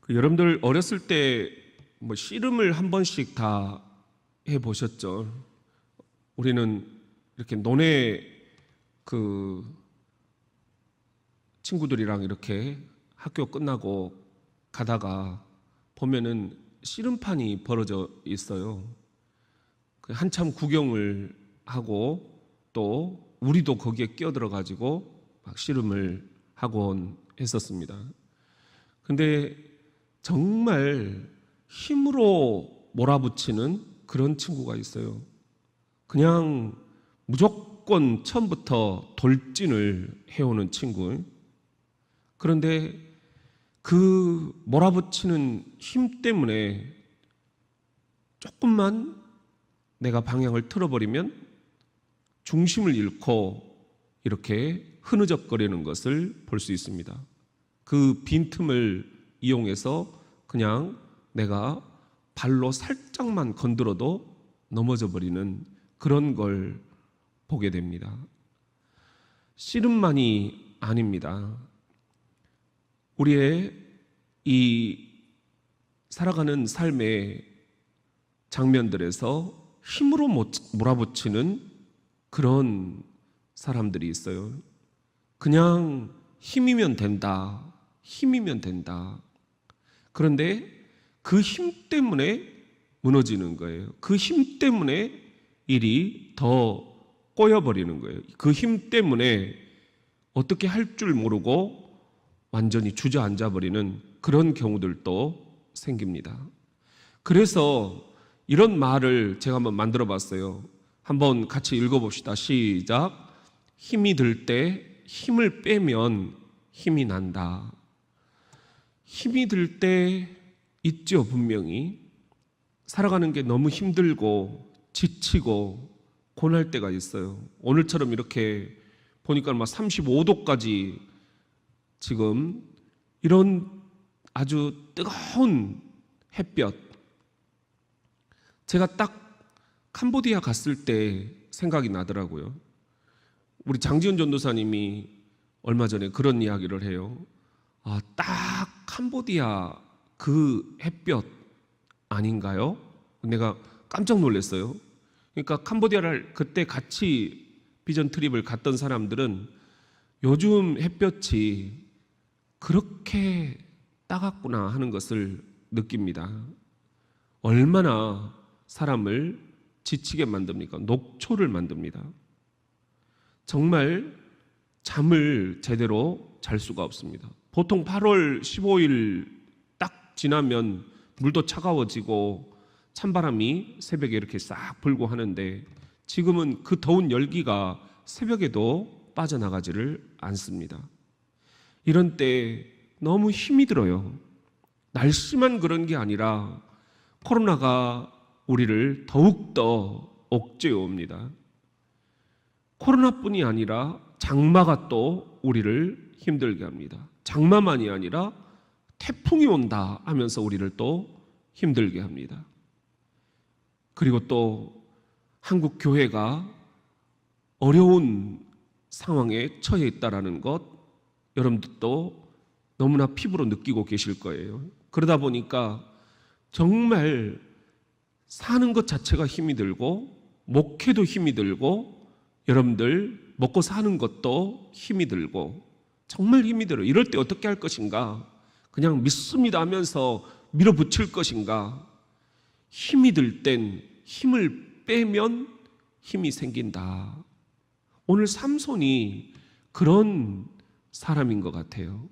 여러분들 어렸을 때 씨름을 한 번씩 다 해보셨죠? 우리는 이렇게 논에 친구들이랑 이렇게 학교 끝나고 가다가 보면은 씨름판이 벌어져 있어요. 한참 구경을 하고 또 우리도 거기에 끼어들어 가지고 막 씨름을 하곤 했었습니다. 근데 정말 힘으로 몰아붙이는 그런 친구가 있어요. 그냥 무조건 처음부터 돌진을 해오는 친구. 그런데 그 몰아붙이는 힘 때문에 조금만 내가 방향을 틀어버리면 중심을 잃고 이렇게 흐느적거리는 것을 볼 수 있습니다. 그 빈틈을 이용해서 그냥 내가 발로 살짝만 건드려도 넘어져 버리는 그런 걸 보게 됩니다. 씨름만이 아닙니다. 우리의 이 살아가는 삶의 장면들에서 힘으로 몰아붙이는 그런 사람들이 있어요. 그냥 힘이면 된다. 힘이면 된다. 그런데 그 힘 때문에 무너지는 거예요. 그 힘 때문에 일이 더 꼬여버리는 거예요. 그 힘 때문에 어떻게 할 줄 모르고 완전히 주저앉아 버리는 그런 경우들도 생깁니다. 그래서 이런 말을 제가 한번 만들어 봤어요. 한번 같이 읽어봅시다. 시작. 힘이 들 때 힘을 빼면 힘이 난다. 힘이 들 때 있죠, 분명히. 살아가는 게 너무 힘들고 지치고 고날 때가 있어요. 오늘처럼 이렇게 보니까 막 35도까지 지금 이런 아주 뜨거운 햇볕. 제가 딱 캄보디아 갔을 때 생각이 나더라고요. 우리 장지훈 전도사님이 얼마 전에 그런 이야기를 해요. 딱 캄보디아 그 햇볕 아닌가요? 내가 깜짝 놀랐어요. 그러니까 캄보디아를 그때 같이 비전 트립을 갔던 사람들은 요즘 햇볕이 그렇게 따갑구나 하는 것을 느낍니다. 얼마나 사람을 지치게 만듭니까? 녹초를 만듭니다. 정말 잠을 제대로 잘 수가 없습니다. 보통 8월 15일 딱 지나면 물도 차가워지고 찬바람이 새벽에 이렇게 싹 불고 하는데 지금은 그 더운 열기가 새벽에도 빠져나가지를 않습니다. 이런 때 너무 힘이 들어요. 날씨만 그런 게 아니라 코로나가 우리를 더욱더 옥죄어 옵니다. 코로나뿐이 아니라 장마가 또 우리를 힘들게 합니다. 장마만이 아니라 태풍이 온다 하면서 우리를 또 힘들게 합니다. 그리고 또 한국 교회가 어려운 상황에 처해 있다는 것 여러분들도 너무나 피부로 느끼고 계실 거예요. 그러다 보니까 정말 사는 것 자체가 힘이 들고 목회도 힘이 들고 여러분들 먹고 사는 것도 힘이 들고 정말 힘이 들어요. 이럴 때 어떻게 할 것인가? 그냥 믿습니다 하면서 밀어붙일 것인가? 힘이 들 땐 힘을 빼면 힘이 생긴다. 오늘 삼손이 그런 사람인 것 같아요.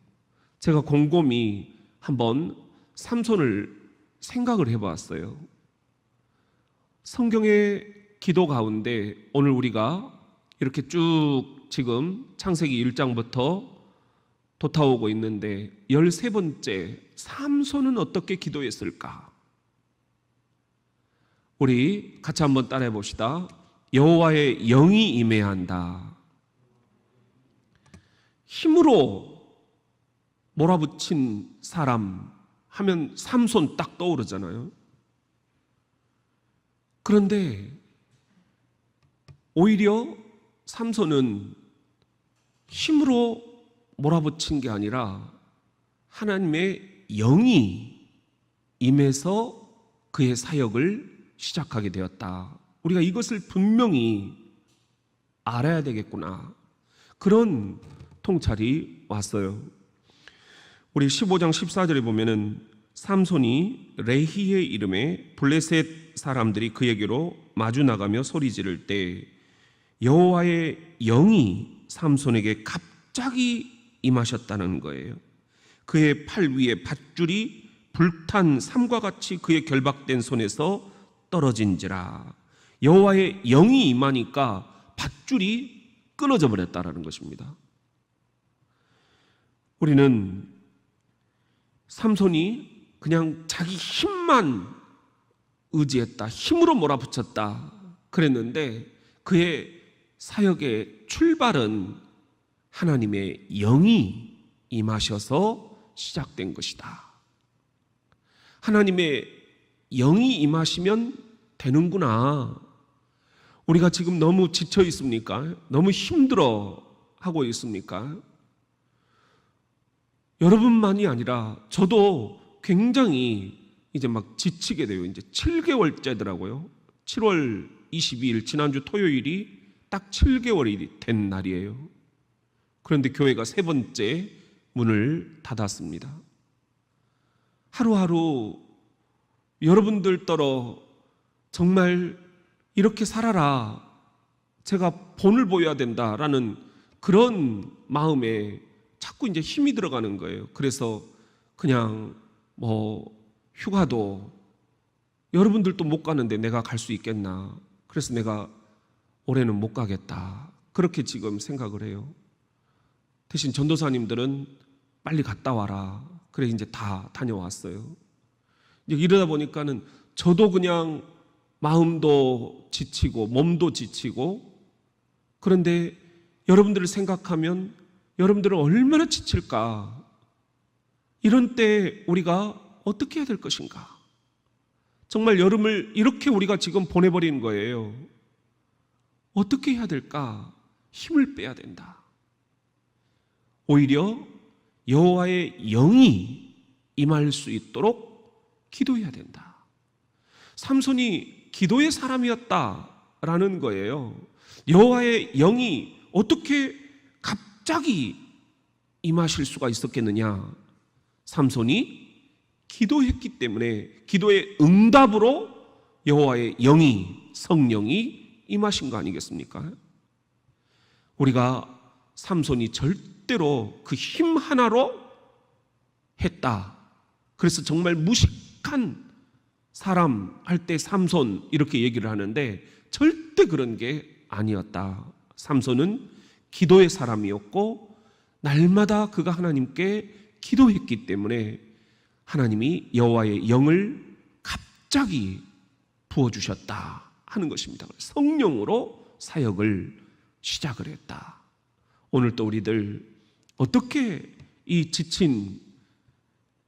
제가 곰곰이 한번 삼손을 생각을 해보았어요. 성경의 기도 가운데 오늘 우리가 이렇게 쭉 지금 창세기 1장부터 돋아오고 있는데 13번째 삼손은 어떻게 기도했을까? 우리 같이 한번 따라해 봅시다. 여호와의 영이 임해야 한다. 힘으로 몰아붙인 사람 하면 삼손 딱 떠오르잖아요. 그런데 오히려 삼손은 힘으로 몰아붙인 게 아니라 하나님의 영이 임해서 그의 사역을 시작하게 되었다. 우리가 이것을 분명히 알아야 되겠구나. 그런 통찰이 왔어요. 우리 15장 14절에 보면은 삼손이 레히의 이름에 블레셋 사람들이 그에게로 마주 나가며 소리 지를 때 여호와의 영이 삼손에게 갑자기 임하셨다는 거예요. 그의 팔 위에 밧줄이 불탄 삼과 같이 그의 결박된 손에서 떨어진지라. 여호와의 영이 임하니까 밧줄이 끊어져 버렸다라는 것입니다. 우리는 삼손이 그냥 자기 힘만 의지했다, 힘으로 몰아붙였다 그랬는데 그의 사역의 출발은 하나님의 영이 임하셔서 시작된 것이다. 하나님의 영이 임하시면 되는구나. 우리가 지금 너무 지쳐 있습니까? 너무 힘들어 하고 있습니까? 여러분만이 아니라 저도 굉장히 이제 막 지치게 돼요. 이제 7개월째더라고요. 7월 22일 지난주 토요일이 딱 7개월이 된 날이에요. 그런데 교회가 세 번째 문을 닫았습니다. 하루하루 여러분들더러 정말 이렇게 살아라, 제가 본을 보여야 된다라는 그런 마음에 자꾸 이제 힘이 들어가는 거예요. 그래서 그냥 휴가도 여러분들도 못 가는데 내가 갈 수 있겠나, 그래서 내가 올해는 못 가겠다, 그렇게 지금 생각을 해요. 대신 전도사님들은 빨리 갔다 와라, 그래 이제 다 다녀왔어요. 이제 이러다 보니까는 저도 그냥 마음도 지치고 몸도 지치고, 그런데 여러분들을 생각하면 여러분들은 얼마나 지칠까. 이런 때 우리가 어떻게 해야 될 것인가. 정말 여름을 이렇게 우리가 지금 보내버린 거예요. 어떻게 해야 될까? 힘을 빼야 된다. 오히려 여호와의 영이 임할 수 있도록 기도해야 된다. 삼손이 기도의 사람이었다라는 거예요. 여호와의 영이 어떻게 갑자기 임하실 수가 있었겠느냐? 삼손이 기도했기 때문에 기도의 응답으로 여호와의 영이, 성령이 임하신 거 아니겠습니까? 우리가 삼손이 절대로 그 힘 하나로 했다, 그래서 정말 무식한 사람 할 때 삼손 이렇게 얘기를 하는데 절대 그런 게 아니었다. 삼손은 기도의 사람이었고 날마다 그가 하나님께 기도했기 때문에 하나님이 여호와의 영을 갑자기 부어주셨다 하는 것입니다. 성령으로 사역을 시작을 했다. 오늘 또 우리들 어떻게 이 지친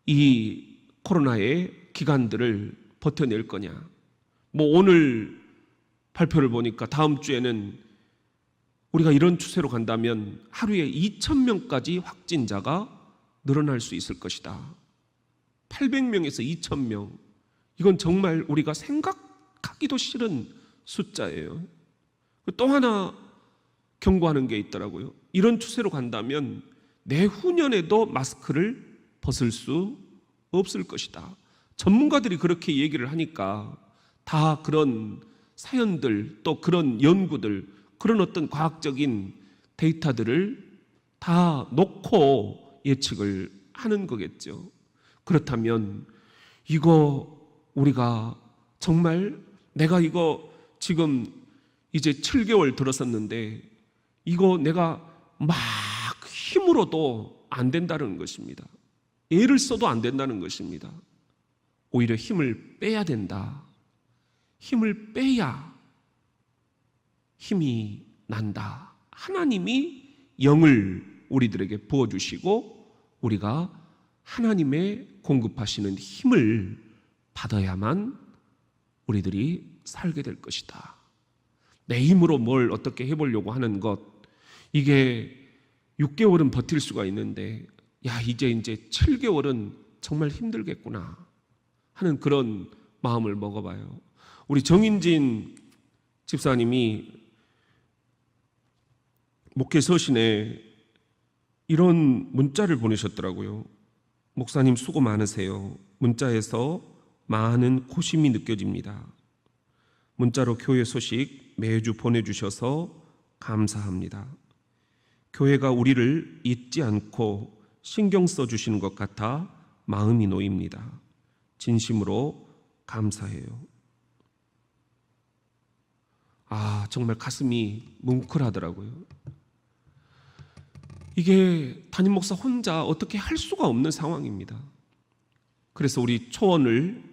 이 코로나의 기간들을 버텨낼 거냐. 오늘 발표를 보니까 다음 주에는 우리가 이런 추세로 간다면 하루에 2,000명까지 확진자가 늘어날 수 있을 것이다. 800명에서 2,000명. 이건 정말 우리가 생각하기도 싫은 숫자예요. 또 하나 경고하는 게 있더라고요. 이런 추세로 간다면 내후년에도 마스크를 벗을 수 없을 것이다. 전문가들이 그렇게 얘기를 하니까 다 그런 사연들, 또 그런 연구들, 그런 어떤 과학적인 데이터들을 다 놓고 예측을 하는 거겠죠. 그렇다면 이거 우리가 정말 내가 이거 지금 이제 7개월 들었었는데 이거 내가 막 힘으로도 안 된다는 것입니다. 애를 써도 안 된다는 것입니다. 오히려 힘을 빼야 된다. 힘을 빼야 힘이 난다. 하나님이 영을 우리들에게 부어주시고 우리가 하나님의 공급하시는 힘을 받아야만 우리들이 살게 될 것이다. 내 힘으로 뭘 어떻게 해보려고 하는 것, 이게 6개월은 버틸 수가 있는데 이제 7개월은 정말 힘들겠구나 하는 그런 마음을 먹어봐요. 우리 정인진 집사님이 목회 서신에 이런 문자를 보내셨더라고요. 목사님 수고 많으세요. 문자에서 많은 고심이 느껴집니다. 문자로 교회 소식 매주 보내주셔서 감사합니다. 교회가 우리를 잊지 않고 신경 써주시는 것 같아 마음이 놓입니다. 진심으로 감사해요. 정말 가슴이 뭉클하더라고요. 이게 담임 목사 혼자 어떻게 할 수가 없는 상황입니다. 그래서 우리 초원을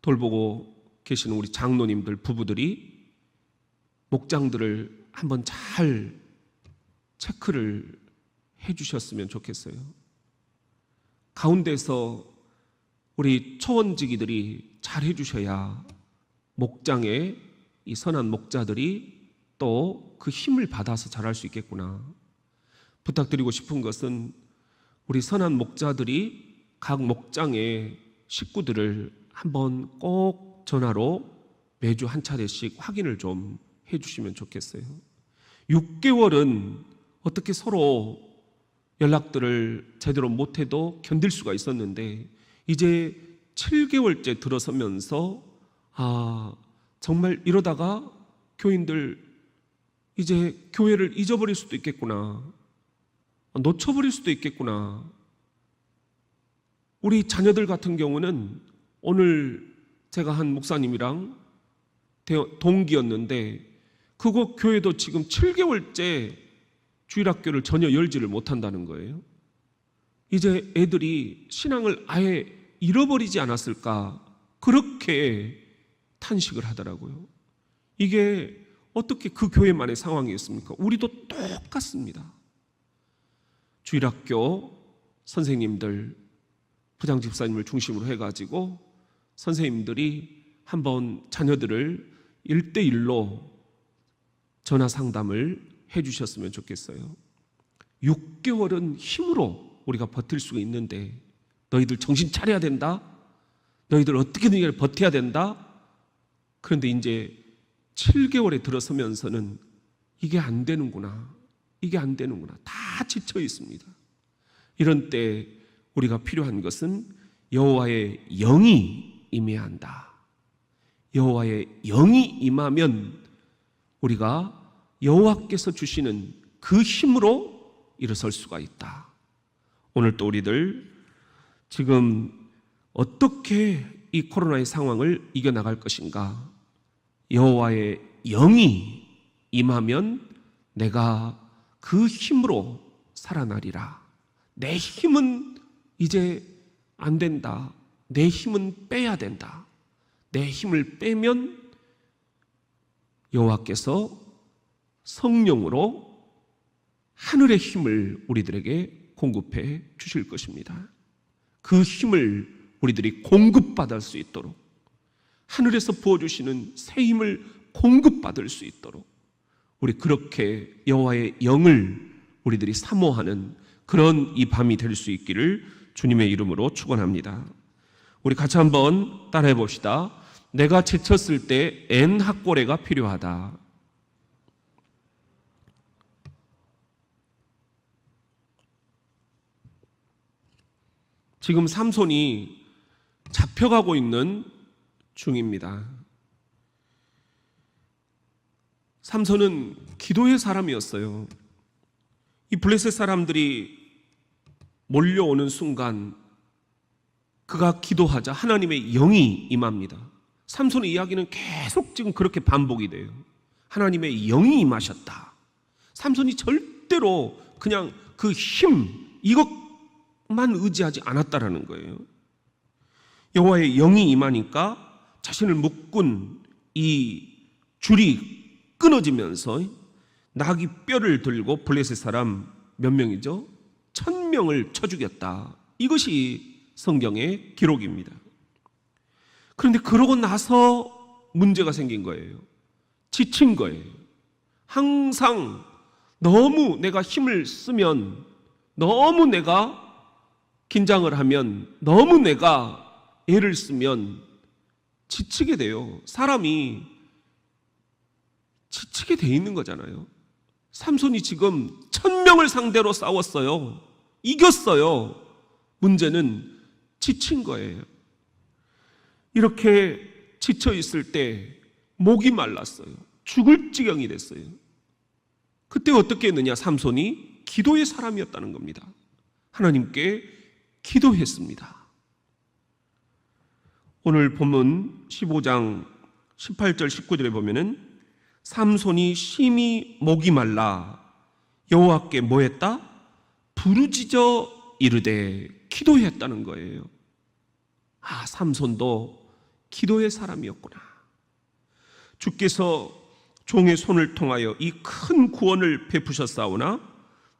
돌보고 계시는 우리 장로님들 부부들이 목장들을 한번 잘 체크를 해주셨으면 좋겠어요. 가운데서 우리 초원지기들이 잘 해주셔야 목장에 이 선한 목자들이 또 그 힘을 받아서 잘할 수 있겠구나. 부탁드리고 싶은 것은 우리 선한 목자들이 각 목장의 식구들을 한번 꼭 전화로 매주 한 차례씩 확인을 좀 해주시면 좋겠어요. 6개월은 어떻게 서로 연락들을 제대로 못해도 견딜 수가 있었는데 이제 7개월째 들어서면서 정말 이러다가 교인들 이제 교회를 잊어버릴 수도 있겠구나, 놓쳐버릴 수도 있겠구나. 우리 자녀들 같은 경우는 오늘 제가 한 목사님이랑 동기였는데 그곳 교회도 지금 7개월째 주일학교를 전혀 열지를 못한다는 거예요. 이제 애들이 신앙을 아예 잃어버리지 않았을까 그렇게 탄식을 하더라고요. 이게 어떻게 그 교회만의 상황이었습니까? 우리도 똑같습니다. 주일학교 선생님들, 부장집사님을 중심으로 해가지고 선생님들이 한번 자녀들을 1대1로 전화 상담을 해주셨으면 좋겠어요. 6개월은 힘으로 우리가 버틸 수가 있는데 너희들 정신 차려야 된다, 너희들 어떻게든 버텨야 된다. 그런데 이제 7개월에 들어서면서는 이게 안 되는구나, 이게 안 되는구나, 다 지쳐 있습니다. 이런 때 우리가 필요한 것은 여호와의 영이 임해야 한다. 여호와의 영이 임하면 우리가 여호와께서 주시는 그 힘으로 일어설 수가 있다. 오늘 또 우리들 지금 어떻게 이 코로나의 상황을 이겨나갈 것인가? 여호와의 영이 임하면 내가 그 힘으로 살아나리라. 내 힘은 이제 안 된다. 내 힘은 빼야 된다. 내 힘을 빼면 여호와께서 성령으로 하늘의 힘을 우리들에게 공급해 주실 것입니다. 그 힘을 우리들이 공급받을 수 있도록, 하늘에서 부어주시는 새 힘을 공급받을 수 있도록 우리 그렇게 여호와의 영을 우리들이 사모하는 그런 이 밤이 될 수 있기를 주님의 이름으로 축원합니다. 우리 같이 한번 따라해 봅시다. 내가 지쳤을 때 엔학고레가 필요하다. 지금 삼손이 잡혀가고 있는 중입니다. 삼손은 기도의 사람이었어요. 이 블레셋 사람들이 몰려오는 순간 그가 기도하자 하나님의 영이 임합니다. 삼손의 이야기는 계속 지금 그렇게 반복이 돼요. 하나님의 영이 임하셨다. 삼손이 절대로 그냥 그 힘, 이것만 의지하지 않았다라는 거예요. 여호와의 영이 임하니까 자신을 묶은 이 줄이 끊어지면서 나귀 뼈를 들고 블레셋 사람 몇 명이죠? 1000명을 쳐 죽였다. 이것이 성경의 기록입니다. 그런데 그러고 나서 문제가 생긴 거예요. 지친 거예요. 항상 너무 내가 힘을 쓰면, 너무 내가 긴장을 하면 너무 내가 애를 쓰면 지치게 돼요. 사람이 지치게 돼 있는 거잖아요. 삼손이 지금 1000명을 상대로 싸웠어요. 이겼어요. 문제는 지친 거예요. 이렇게 지쳐 있을 때 목이 말랐어요. 죽을 지경이 됐어요. 그때 어떻게 했느냐? 삼손이 기도의 사람이었다는 겁니다. 하나님께 기도했습니다. 오늘 본문 15장 18절 19절에 보면은 삼손이 심히 목이 말라 여호와께 뭐 했다? 부르짖어 이르되 기도했다는 거예요. 삼손도 기도의 사람이었구나. 주께서 종의 손을 통하여 이 큰 구원을 베푸셨사오나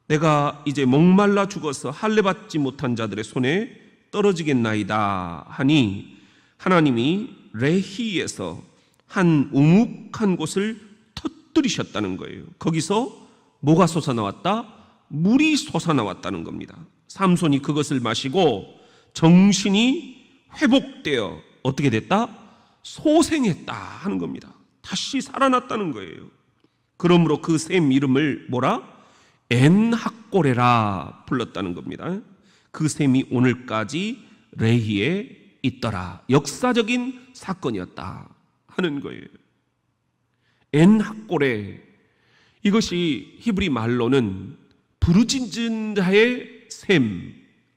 내가 이제 목말라 죽어서 할례받지 못한 자들의 손에 떨어지겠나이다 하니 하나님이 레히에서 한 우묵한 곳을 터뜨리셨다는 거예요. 거기서 뭐가 솟아나왔다? 물이 솟아나왔다는 겁니다. 삼손이 그것을 마시고 정신이 회복되어 어떻게 됐다? 소생했다 하는 겁니다. 다시 살아났다는 거예요. 그러므로 그 샘 이름을 뭐라? 엔학고레라 불렀다는 겁니다. 그 샘이 오늘까지 레히에 있더라. 역사적인 사건이었다 하는 거예요. 엔학고레, 이것이 히브리 말로는 부르짖는 자의 샘,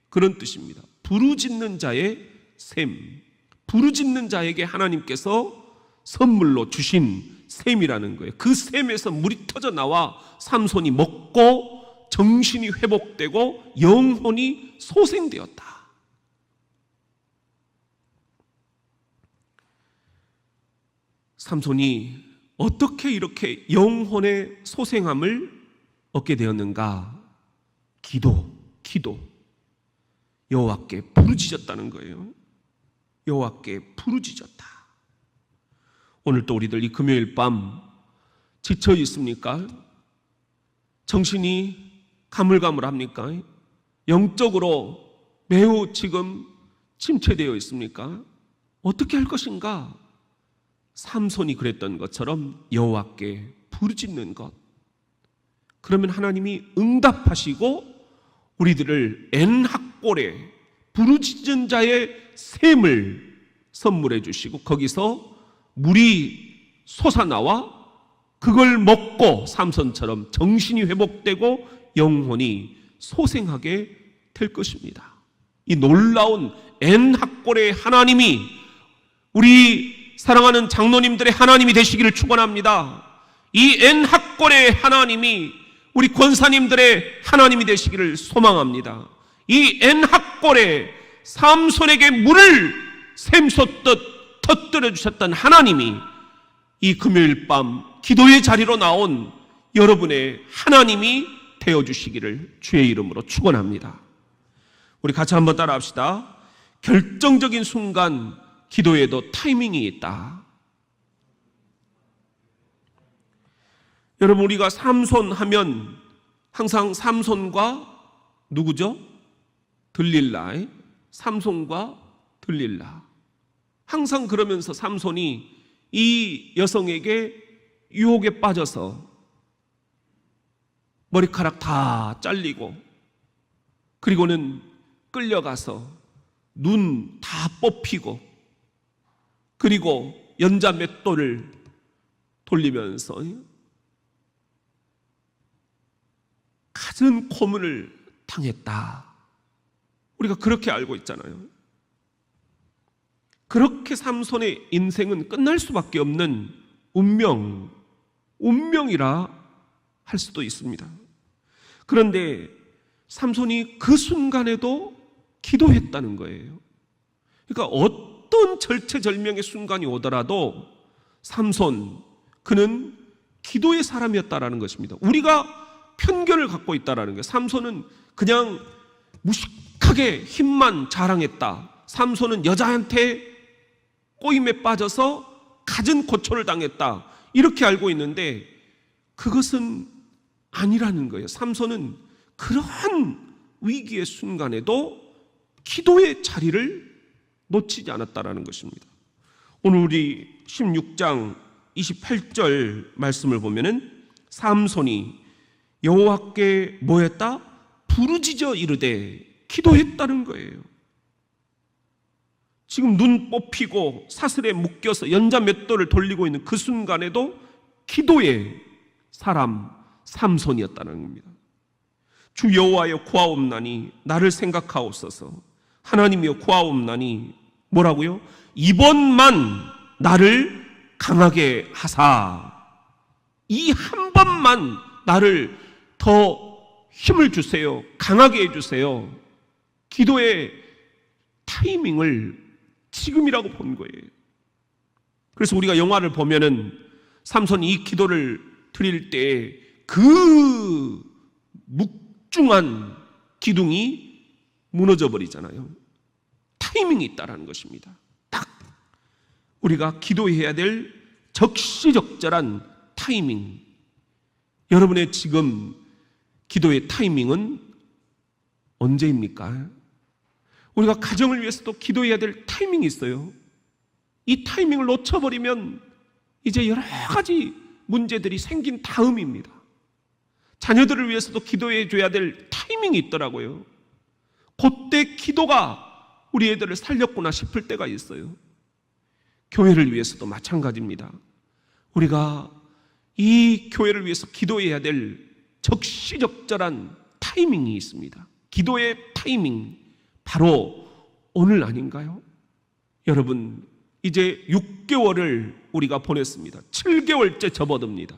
그런 뜻입니다. 부르짖는 자의 샘, 부르짖는 자에게 하나님께서 선물로 주신 샘이라는 거예요. 그 샘에서 물이 터져 나와 삼손이 먹고 정신이 회복되고 영혼이 소생되었다. 삼손이 어떻게 이렇게 영혼의 소생함을 얻게 되었는가? 기도. 여호와께 부르짖었다는 거예요. 여호와께 부르짖었다. 오늘 또 우리들 이 금요일 밤 지쳐 있습니까? 정신이 가물가물합니까? 영적으로 매우 지금 침체되어 있습니까? 어떻게 할 것인가? 삼손이 그랬던 것처럼 여호와께 부르짖는 것. 그러면 하나님이 응답하시고 우리들을 엔학골에 부르짖은 자의 샘을 선물해 주시고 거기서 물이 솟아나와 그걸 먹고 삼손처럼 정신이 회복되고 영혼이 소생하게 될 것입니다. 이 놀라운 엔학골의 하나님이 우리 사랑하는 장로님들의 하나님이 되시기를 축원합니다. 이 엔학골의 하나님이 우리 권사님들의 하나님이 되시기를 소망합니다. 이 엔학골에 삼손에게 물을 샘솟듯 터뜨려 주셨던 하나님이 이 금요일 밤 기도의 자리로 나온 여러분의 하나님이 되어주시기를 주의 이름으로 축원합니다. 우리 같이 한번 따라합시다. 결정적인 순간 기도에도 타이밍이 있다. 여러분, 우리가 삼손 하면 항상 삼손과 누구죠? 들릴라. 삼손과 들릴라. 항상 그러면서 삼손이 이 여성에게 유혹에 빠져서 머리카락 다 잘리고 그리고는 끌려가서 눈 다 뽑히고 그리고 연자 맷돌을 돌리면서 갖은 고문을 당했다. 우리가 그렇게 알고 있잖아요. 그렇게 삼손의 인생은 끝날 수밖에 없는 운명이라 할 수도 있습니다. 그런데 삼손이 그 순간에도 기도했다는 거예요. 그러니까 어떤 절체절명의 순간이 오더라도 삼손, 그는 기도의 사람이었다라는 것입니다. 우리가 편견을 갖고 있다라는 거예요. 삼손은 그냥 무식하게 힘만 자랑했다. 삼손은 여자한테 꼬임에 빠져서 갖은 고초를 당했다. 이렇게 알고 있는데 그것은 아니라는 거예요. 삼손은 그러한 위기의 순간에도 기도의 자리를 놓치지 않았다라는 것입니다. 오늘 우리 16장 28절 말씀을 보면은 삼손이 여호와께 뭐 했다? 부르짖어 이르되 기도했다는 거예요. 지금 눈 뽑히고 사슬에 묶여서 연자 맷돌을 돌리고 있는 그 순간에도 기도의 사람 삼손이었다는 겁니다. 주 여호와여 구하옵나니 나를 생각하옵소서. 하나님이여 구하옵나니 뭐라고요? 이번만 나를 강하게 하사. 이 한 번만 나를 더 힘을 주세요. 강하게 해주세요. 기도의 타이밍을 지금이라고 본 거예요. 그래서 우리가 영화를 보면은 삼손이 이 기도를 드릴 때 그 묵중한 기둥이 무너져 버리잖아요. 타이밍이 있다라는 것입니다. 딱 우리가 기도해야 될 적시적절한 타이밍. 여러분의 지금 기도의 타이밍은 언제입니까? 우리가 가정을 위해서도 기도해야 될 타이밍이 있어요. 이 타이밍을 놓쳐버리면 이제 여러 가지 문제들이 생긴 다음입니다. 자녀들을 위해서도 기도해 줘야 될 타이밍이 있더라고요. 그때 기도가 우리 애들을 살렸구나 싶을 때가 있어요. 교회를 위해서도 마찬가지입니다. 우리가 이 교회를 위해서 기도해야 될 적시적절한 타이밍이 있습니다. 기도의 타이밍, 바로 오늘 아닌가요? 여러분, 이제 6개월을 우리가 보냈습니다. 7개월째 접어듭니다.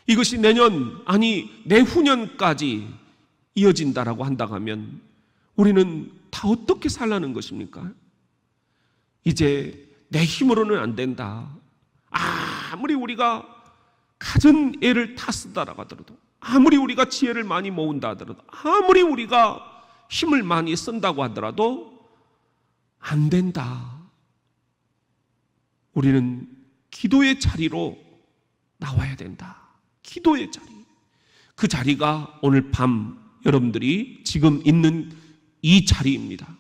이것이 내년, 아니 내후년까지 이어진다라고 한다고 하면 우리는 다 어떻게 살라는 것입니까? 이제 내 힘으로는 안 된다. 아무리 우리가 가진 애를 다 쓰다라고 하더라도, 아무리 우리가 지혜를 많이 모은다 하더라도, 아무리 우리가 힘을 많이 쓴다고 하더라도 안 된다. 우리는 기도의 자리로 나와야 된다. 기도의 자리. 그 자리가 오늘 밤 여러분들이 지금 있는 이 자리입니다.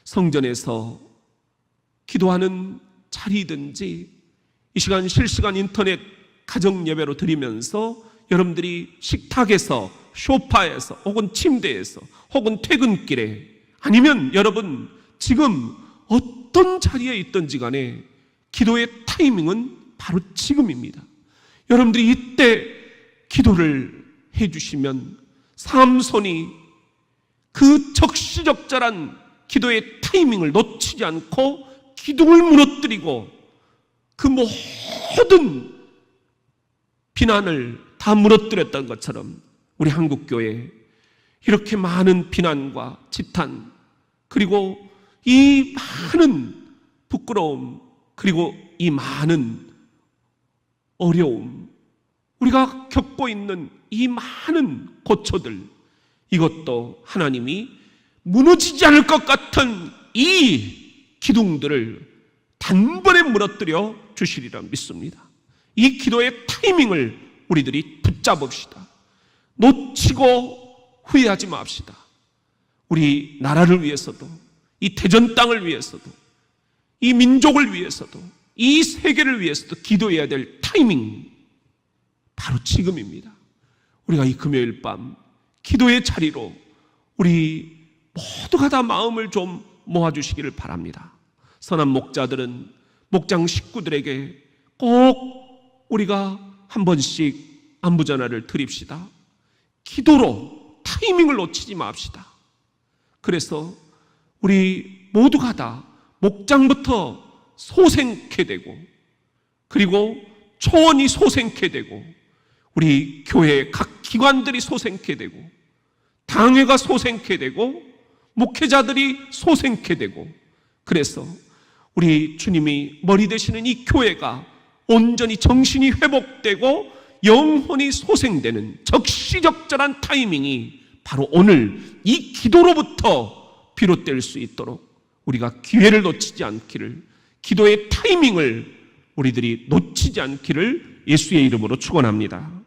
성전에서 기도하는 자리든지 이 시간 실시간 인터넷 가정 예배로 드리면서 여러분들이 식탁에서, 소파에서, 혹은 침대에서, 혹은 퇴근길에, 아니면 여러분 지금 어떤 자리에 있든지 간에 기도의 타이밍은 바로 지금입니다. 여러분들이 이때 기도를 해주시면 삼손이 그 적시적절한 기도의 타이밍을 놓치지 않고 기둥을 무너뜨리고 그 모든 비난을 다 무너뜨렸던 것처럼 우리 한국교회 이렇게 많은 비난과 지탄, 그리고 이 많은 부끄러움, 그리고 이 많은 어려움, 우리가 겪고 있는 이 많은 고초들, 이것도 하나님이 무너지지 않을 것 같은 이 기둥들을 단번에 무너뜨려 주시리라 믿습니다. 이 기도의 타이밍을 우리들이 붙잡읍시다. 놓치고 후회하지 맙시다. 우리 나라를 위해서도, 이 대전 땅을 위해서도, 이 민족을 위해서도, 이 세계를 위해서도 기도해야 될 타이밍, 바로 지금입니다. 우리가 이 금요일 밤 기도의 자리로 우리 모두가 다 마음을 좀 모아주시기를 바랍니다. 선한 목자들은 목장 식구들에게 꼭 우리가 한 번씩 안부전화를 드립시다. 기도로 타이밍을 놓치지 맙시다. 그래서 우리 모두가 다 목장부터 소생케 되고, 그리고 초원이 소생케 되고, 우리 교회 각 기관들이 소생케 되고, 당회가 소생케 되고, 목회자들이 소생케 되고, 그래서 우리 주님이 머리 되시는 이 교회가 온전히 정신이 회복되고 영혼이 소생되는 적시적절한 타이밍이 바로 오늘 이 기도로부터 비롯될 수 있도록 우리가 기회를 놓치지 않기를, 기도의 타이밍을 우리들이 놓치지 않기를 예수의 이름으로 축원합니다.